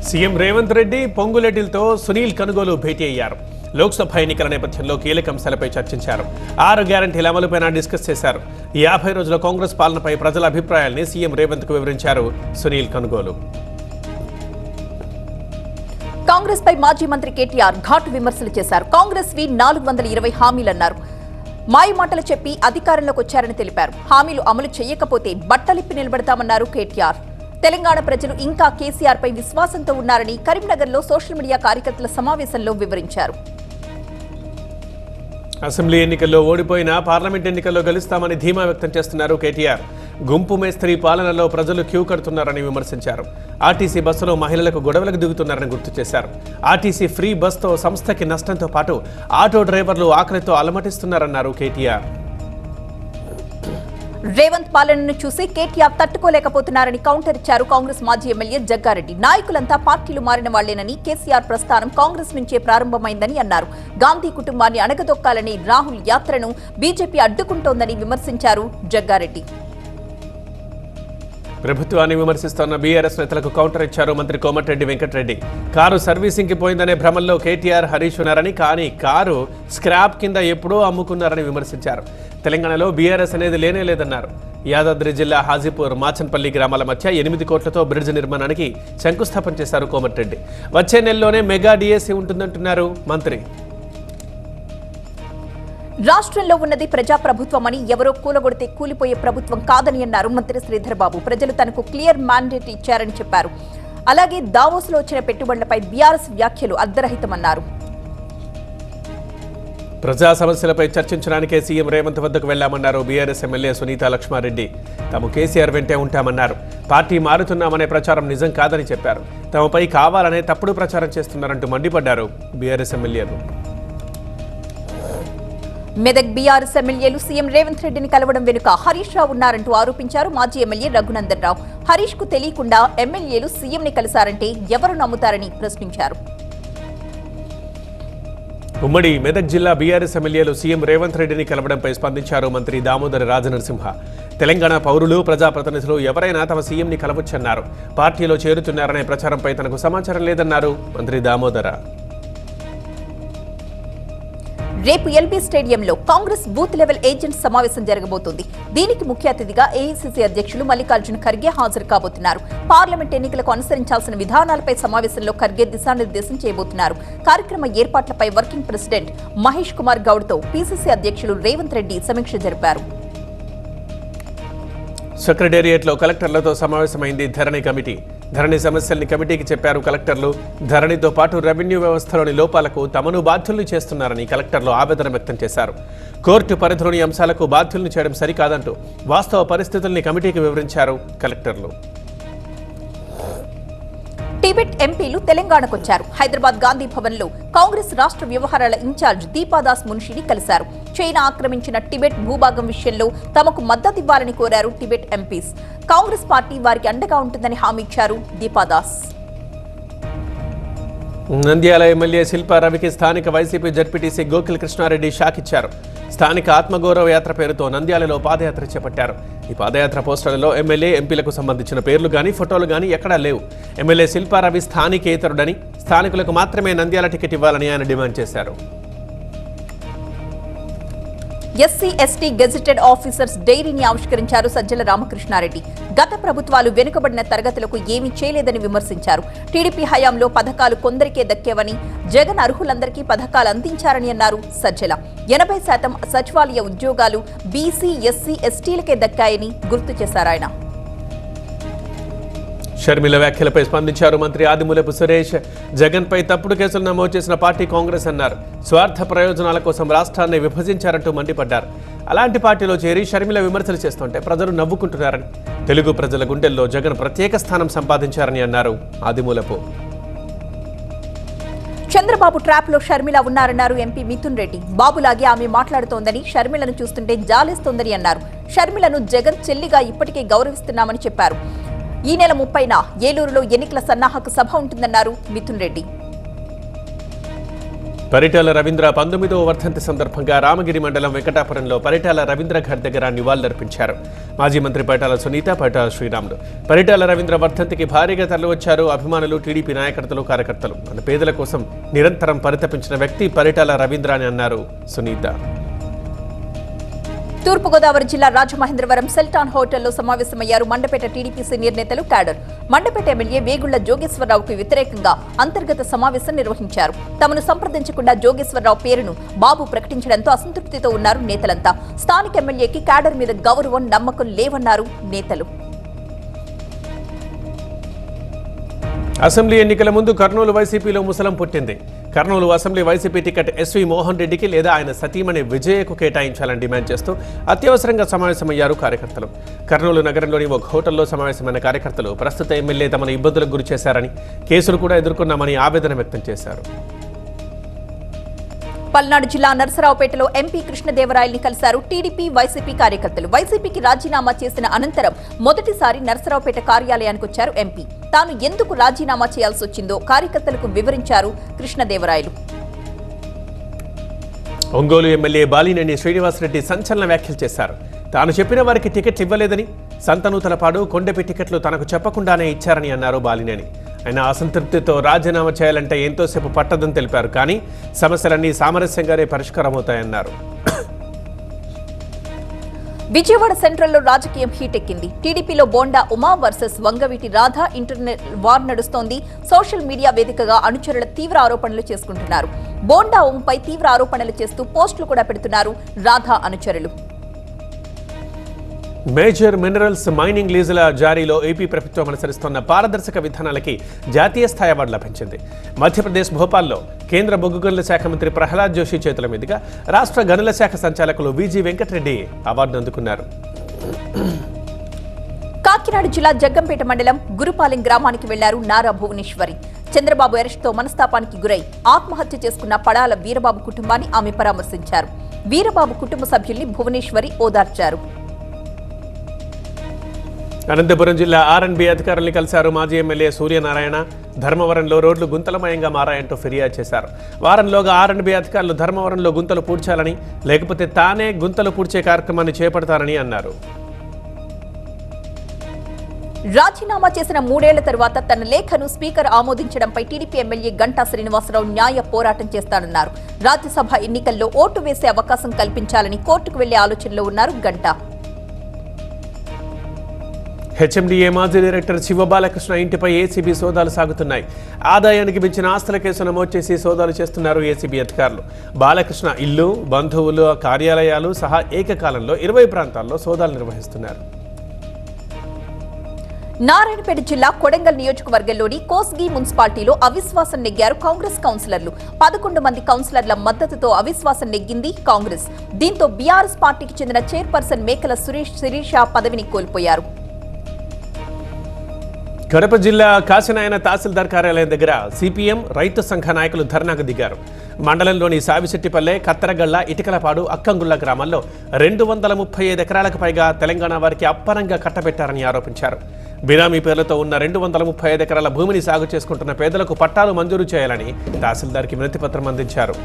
CM Revanth Reddy పొంగులేటిలతో Sunil కనుగోలు భేటీ అయ్యారు. లోక్సభ ఎన్నికల నేపథ్యంలో కీలక అంశాలపై చర్చించారు. 6 గ్యారంటీల అమలుపైన డిస్కస్ చేశారు. 50 రోజుల కాంగ్రెస్ పాలనపై ప్రజల అభిప్రాయాల్ని సీఎం రేవంత్ కు వివరించారు సునీల్ కనుగోలు. కాంగ్రెస్ పై మాజీ మంత్రి కేటీఆర్ ఘాటు విమర్శలు చేశారు. కాంగ్రెస్ వి 420 హామీలన్నారు. మాయ మాటలు చెప్పి అధికారంలోకి వచ్చారని తెలిపారు. హామీలు అమలు చేయకపోతే బట్టలిప్పి నిలబెడతామన్నారు కేటీఆర్. తెలంగాణ ప్రజలు ఇంకా కేసీఆర్ పై విశ్వాసంతో ఉన్నారని కరీంనగర్లో సోషల్ మీడియా కార్యకర్తల సమావేశంలో వివరించారు. అసెంబ్లీ ఎన్నికల్లో ఓడిపోయినా పార్లమెంట్ ఎన్నికల్లో గెలుస్తామని ధీమా వ్యక్తం చేస్తున్నారు కేటీఆర్. గుంపు మేస్త్రీ పాలనలో ప్రజలు క్యూ కడుతున్నారని విమర్శించారు. ఆర్టీసీ బస్సులో మహిళలకు గొడవలకు దిగుతున్నారని గుర్తు చేశారు. ఆర్టీసీ ఫ్రీ బస్తో సంస్థకి నష్టంతో పాటు ఆటో డ్రైవర్లు ఆకలితో అలమటిస్తున్నారన్నారు కేటీఆర్. రేవంత్ పాలనను చూసి కేటీఆర్ తట్టుకోలేకపోతున్నారని కౌంటర్ ఇచ్చారు కాంగ్రెస్ మాజీ ఎమ్మెల్యే జగ్గారెడ్డి. నాయకులంతా పార్టీలు మారిన వాళ్లేనని, కేసీఆర్ ప్రస్థానం కాంగ్రెస్ నుంచే ప్రారంభమైందని అన్నారు. గాంధీ కుటుంబాన్ని అణగదొక్కాలని రాహుల్ యాత్రను బీజేపీ అడ్డుకుంటోందని విమర్శించారు జగ్గారెడ్డి. ప్రభుత్వాన్ని విమర్శిస్తున్న బీఆర్ఎస్ నేతలకు కౌంటర్ ఇచ్చారు మంత్రి కోమటిరెడ్డి వెంకటరెడ్డి. కారు సర్వీసింగ్ కి పోయిందనే భ్రమంలో కేటీఆర్, హరీష్ ఉన్నారని, కానీ కారు స్క్రాప్ కింద ఎప్పుడో అమ్ముకున్నారని విమర్శించారు. తెలంగాణలో బీఆర్ఎస్ అనేది లేనే లేదన్నారు. యాదాద్రి జిల్లా హాజీపూర్, మాచన్పల్లి గ్రామాల మధ్య 8 కోట్లతో బ్రిడ్జ్ నిర్మాణానికి శంకుస్థాపన చేశారు కోమటిరెడ్డి. వచ్చే నెలలోనే మెగా డిఎస్సీ ఉంటుందంటున్నారు మంత్రి. రాష్ట్రంలో ఉన్నది ప్రజాప్రభుత్వమని, ఎవరో కూలగొడితే కూలిపోయే ప్రభుత్వం కాదని అన్నారు మంత్రి శ్రీధర్ బాబు. ప్రజలు తనకు క్లియర్ మ్యాండేట్ ఇచ్చారని చెప్పారు. అలాగే దావోస్లో వచ్చిన పెట్టుబడులపై బీఆర్ఎస్ వ్యాఖ్యలు అర్ధరహితమన్నారు. ప్రజా సమస్యలపై చర్చించడానికే సీఎం రేవంత్ వద్దకు వెళ్లామన్నారు బీఆర్ఎస్ ఎమ్మెల్యే సునీతా లక్ష్మారెడ్డి. తాము కేసీఆర్ వెంటే ఉంటామన్నారు. పార్టీ మారుతున్నామనే ప్రచారం నిజం కాదని చెప్పారు. తమపై కావాలనే తప్పుడు ప్రచారం చేస్తున్నారంటూ మండిపడ్డారు బీఆర్ఎస్ ఎమ్మెల్యేలు. మెదక్ బీఆర్ఎస్ ఎమ్మెల్యేలు సీఎం రేవంత్ రెడ్డిని కలవడం వెనుక హరీష్ రావు ఉన్నారంటూ ఆరోపించారు మాజీ ఎమ్మెల్యే రఘునందన్ రావు. హరీష్ కు తెలియకుండా ఎమ్మెల్యేలు సీఎంని కలిశారంటే ఎవరు నమ్ముతారని ప్రశ్నించారు. ఉమ్మడి మెదక్ జిల్లా బీఆర్ఎస్ ఎమ్మెల్యేలు సీఎం రేవంత్ రెడ్డిని కలవడంపై స్పందించారు మంత్రి దామోదర రాజనరసింహ. తెలంగాణ పౌరులు, ప్రజాప్రతినిధులు ఎవరైనా తమ సీఎంని కలవచ్చన్నారు. పార్టీలో చేరుతున్నారనే ప్రచారంపై తనకు సమాచారం లేదన్నారు మంత్రి దామోదర. రేపు ఎల్బీ స్టేడియంలో కాంగ్రెస్ బూత్ లెవెల్ ఏజెంట్స్ సమావేశం జరగబోతోంది. దీనికి ముఖ్య అతిథిగా ఏఐసీసీ అధ్యక్షులు మల్లికార్జున ఖర్గే హాజరు కాబోతున్నారు. పార్లమెంట్ ఎన్నికలకు అనుసరించాల్సిన విధానాలపై సమావేశంలో ఖర్గే దిశానిర్దేశం చేయబోతున్నారు. కార్యక్రమ ఏర్పాట్లపై వర్కింగ్ ప్రెసిడెంట్ మహేష్ కుమార్ గౌడ్తో పీసీసీ అధ్యక్షులు రేవంత్ రెడ్డి సమీక్ష జరిపారు. సెక్రటేరియట్లో కలెక్టర్లతో సమావేశమైంది ధరణి కమిటీ. ధరణి సమస్యల్ని కమిటీకి చెప్పారు కలెక్టర్లు. ధరణితో పాటు రెవెన్యూ వ్యవస్థలోని లోపాలకు తమను బాధ్యుల్ని చేస్తున్నారని కలెక్టర్లు ఆవేదన వ్యక్తం చేశారు. కోర్టు పరిధిలోని అంశాలకు బాధ్యుల్ని చేయడం సరికాదంటూ వాస్తవ పరిస్థితుల్ని కమిటీకి వివరించారు కలెక్టర్లు. టిబెట్ ఎంపీలు తెలంగాణకొచ్చారు. హైదరాబాద్ గాంధీ భవన్ లో కాంగ్రెస్ రాష్ట్ర వ్యవహారాల ఇన్ఛార్జ్ దీపాదాస్ మున్షిని కలిశారు. చైనా ఆక్రమించిన టిబెట్ భూభాగం విషయంలో తమకు మద్దతివ్వాలని కోరారు టిబెట్ ఎంపీస్. కాంగ్రెస్ పార్టీ వారికి అండగా ఉంటుందని హామీ ఇచ్చారు దీపాదాస్. నంద్యాల ఎమ్మెల్యే శిల్పా రవికి స్థానిక వైసీపీ జడ్పీటీసీ గోకిల్ కృష్ణారెడ్డి షాక్ ఇచ్చారు. స్థానిక ఆత్మగౌరవ యాత్ర పేరుతో నంద్యాలలో పాదయాత్ర చేపట్టారు. ఈ పాదయాత్ర పోస్టర్లలో ఎమ్మెల్యే, ఎంపీలకు సంబంధించిన పేర్లు గానీ ఫోటోలు గానీ ఎక్కడా లేవు. ఎమ్మెల్యే శిల్పా రవి స్థానికేతరుడని, స్థానికులకు మాత్రమే నంద్యాల టికెట్ ఇవ్వాలని ఆయన డిమాండ్ చేశారు. ఎస్సీ ఎస్టీ గెజిటెడ్ ఆఫీసర్స్ డైరీని ఆవిష్కరించారు సజ్జల రామకృష్ణారెడ్డి. గత ప్రభుత్వాలు వెనుకబడిన తరగతులకు ఏమీ చేయలేదని విమర్శించారు. టీడీపీ హయాంలో పథకాలు కొందరికే దక్కేవని, జగన్ అర్హులందరికీ పథకాలు అందించారని అన్నారు సజ్జల. 80% సచివాలయ ఉద్యోగాలు బీసీ, ఎస్సీ, ఎస్టీలకే దక్కాయని గుర్తు చేశారు ఆయన. షర్మిల వ్యాఖ్యలపై స్పందించారు మంత్రి ఆదిమూలపు సురేష్. జగన్పై తప్పుడు కేసులు నమోదు చేసిన పార్టీ కాంగ్రెస్ అన్నారు. స్వార్థ ప్రయోజనాల కోసం రాష్ట్రాన్ని విభజించారంటూ మండిపడ్డారు. అలాంటి పార్టీలో చేరి షర్మిల విమర్శలు చేస్తుంటే ప్రజలు నవ్వుకుంటున్నారని, తెలుగు ప్రజల గుండెల్లో జగన్ ప్రత్యేక స్థానం సంపాదించారని అన్నారు ఆదిమూలపు. చంద్రబాబు ట్రాప్ లో షర్మిల ఉన్నారన్నారు ఎంపీ మిథున్ రెడ్డి. బాబులాగే ఆమె మాట్లాడుతోందని, షర్మిలను చూస్తుంటే జాలేస్తోందని అన్నారు. షర్మిలను జగన్ చెల్లిగా ఇప్పటికే గౌరవిస్తున్నామని చెప్పారు. ఈ నెల 30న ఏలూరులో ఎన్నికల సన్నాహక సభ ఉంటుందన్నారు మిథున్ రెడ్డి. పరిటాల రవీంద్ర 19వ వర్ధంతి సందర్భంగా రామగిరి మండలం వెంకటాపురంలో పరిటాల రవీంద్ర ఘర్ దగ్గర నివాళులర్పించారు. మాజీ మంత్రి పరిటాల సునీత, పరిటాల శ్రీరాములు. పరిటాల రవీంద్ర వర్ధంతికి భారీగా తరలివచ్చారు అభిమానులు, టీడీపీ నాయకర్తలు, కార్యకర్తలు. మన పేదల కోసం నిరంతరం పరితపించిన వ్యక్తి పరిటాల రవీంద్ర అని అన్నారు సునీత. తూర్పుగోదావరి జిల్లా రాజమహేంద్రవరం సెల్టాన్ హోటల్లో సమావేశమయ్యారు మండపేట టీడీపీ సీనియర్ నేతలు, క్యాడర్. మండపేట ఎమ్మెల్యే వేగుళ్ల జోగేశ్వరరావుకు వ్యతిరేకంగా అంతర్గత సమావేశం నిర్వహించారు. తమను సంప్రదించకుండా జోగేశ్వరరావు పేరును బాబు ప్రకటించడంతో అసంతృప్తితో ఉన్నారు నేతలంతా. స్థానిక ఎమ్మెల్యేకి క్యాడర్ మీద గౌరవం, నమ్మకం లేవన్నారు నేతలు. అసెంబ్లీ ఎన్నికల ముందు కర్నూలు వైసీపీలో ముసలం పుట్టింది. కర్నూలు అసెంబ్లీ వైసీపీ టికెట్ ఎస్వి మోహన్ రెడ్డికి లేదా ఆయన సతీమణి విజయకు కేటాయించాలని డిమాండ్ చేస్తూ అత్యవసరంగా సమావేశమయ్యారు కార్యకర్తలు. కర్నూలు నగరంలోని ఒక హోటల్లో సమావేశమైన కార్యకర్తలు ప్రస్తుత ఎమ్మెల్యే తమను ఇబ్బందులకు గురి చేశారని, కేసులు కూడా ఎదుర్కొన్నామని ఆవేదన వ్యక్తం చేశారు. పల్నాడు జిల్లా నరసరావుపేటలో ఎంపీ కృష్ణదేవరాయల్ని కలిశారు టీడీపీ, వైసీపీ కార్యకర్తలు. వైసీపీకి రాజీనామా చేసిన అనంతరం మొదటిసారి నరసరావుపేట కార్యాలయానికి వచ్చారు ఎంపీ. తాను ఎందుకు రాజీనామా చేయాల్సి వచ్చిందో కార్యకర్తలకు వివరించారు కృష్ణదేవరాయలు. ఒంగోలు ఎమ్మెల్యే బాలినేని శ్రీనివాసరెడ్డి సంచలన వ్యాఖ్యలు చేశారు. తాను చెప్పిన వారికి టికెట్లు ఇవ్వలేదని, సంతనూతలపాడు, కొండపి టికెట్లు తనకు చెప్పకుండానే ఇచ్చారని అన్నారు బాలినేని. ఆయన అసంతృప్తితో రాజీనామా చేయాలంటే ఎంతోసేపు పట్టదని తెలిపారు. కానీ సమస్యలన్నీ సామరస్యంగానే పరిష్కారమవుతాయన్నారు. విజయవాడ సెంట్రల్లో రాజకీయం హీటెక్కింది. టీడీపీలో bonda Uma versus Vangaveeti Radha internet war నడుస్తోంది. సోషల్ మీడియా వేదికగా అనుచరుల తీవ్ర ఆరోపణలు చేసుకుంటున్నారు. బోండా ఉమపై తీవ్ర ఆరోపణలు చేస్తూ పోస్టులు కూడా పెడుతున్నారు రాధ అనుచరులు. మేజర్ మినరల్స్ మైనింగ్ లీజుల జారీలో ఏపీ ప్రభుత్వం అనుసరిస్తున్న పారదర్శక విధానాలకి జాతీయ స్థాయి అవార్డు లభించింది. మధ్యప్రదేశ్ భోపాల్లో కేంద్ర బొగ్గు గనుల శాఖ మంత్రి ప్రహ్లాద్ జోషి చేతుల మీదుగా రాష్ట్ర గనుల శాఖ సంచాలకులు విజి వెంకటరెడ్డి అవార్డు అందుకున్నారు. కాకినాడ జిల్లా జగ్గంపేట మండలం గురుపాలెం గ్రామానికి వెళ్లారు నారా భువనేశ్వరి. చంద్రబాబు అరెస్టుతో మనస్తాపానికి గురై ఆత్మహత్య చేసుకున్న పడాల వీరబాబు కుటుంబాన్ని ఆమె పరామర్శించారు. వీరబాబు కుటుంబ సభ్యుల్ని భువనేశ్వరి ఓదార్చారు. అనంతపురం జిల్లా ఆర్ఎండ్బి అధికారుల్ని కలిశారు మాజీ ఎమ్మెల్యే సూర్యనారాయణ. ధర్మవరంలో రోడ్లు గుంతలమయంగా మారాయంటూ ఫిర్యాదు చేశారు. వారంలోగా ఆర్ఎండ్బి అధికారులు ధర్మవరంలో గుంతలు పూడ్చాలని, లేకపోతే తానే గుంతలు పూడ్చే కార్యక్రమాన్ని చేపడతారని అన్నారు. రాజీనామా చేసిన 3 ఏళ్ల తర్వాత తన లేఖను స్పీకర్ ఆమోదించడంపై టీడీపీ ఎమ్మెల్యే గంటా శ్రీనివాసరావు న్యాయ పోరాటం చేస్తానన్నారు. రాజ్యసభ ఎన్నికల్లో ఓటు వేసే అవకాశం కల్పించాలని కోర్టుకు వెళ్లే ఆలోచనలో ఉన్నారు గంటా. హెచ్ఎండిఏ మాజీ డైరెక్టర్ శివబాలకృష్ణ ఇంటిపై ఏసీబీ సోదాలు సాగుతున్నాయి. ఆదాయానికి మించిన ఆస్తుల కేసు నమోదు చేసి సోదాలు చేస్తున్నారు ఏసీబీ అధికారులు. బాలకృష్ణ ఇల్లు, బంధువులు, కార్యాలయాలు సహా ఏకకాలంలో 20 ప్రాంతాల్లో సోదాలు నిర్వహిస్తున్నారు. నారాయణపేట జిల్లా కొడంగల్ నియోజకవర్గంలోని కోస్గి మున్సిపాలిటీలో అవిశ్వాసం నెగ్గారు కాంగ్రెస్ కౌన్సిలర్లు. 11 మంది కౌన్సిలర్ల మద్దతుతో అవిశ్వాసం నెగ్గింది కాంగ్రెస్. దీంతో బీఆర్ఎస్ పార్టీకి చెందిన చైర్పర్సన్ మేకల శిరీష పదవిని కోల్పోయారు. కడప జిల్లా కాశీనాయన తహసీల్దార్ కార్యాలయం దగ్గర సిపిఎం, రైతు సంఘ నాయకులు ధర్నాకు దిగారు. మండలంలోని సావిశెట్టిపల్లె, కత్తరగళ్ల, ఇటికలపాడు, అక్కంగుళ్ల గ్రామాల్లో 235 ఎకరాలకు పైగా తెలంగాణ వారికి అప్పనంగా కట్టబెట్టారని ఆరోపించారు. బినామీ పేర్లతో ఉన్న 235 ఎకరాల భూమిని సాగు చేసుకుంటున్న పేదలకు పట్టాలు మంజూరు చేయాలని తహసీల్దార్కి వినతిపత్రం అందించారు.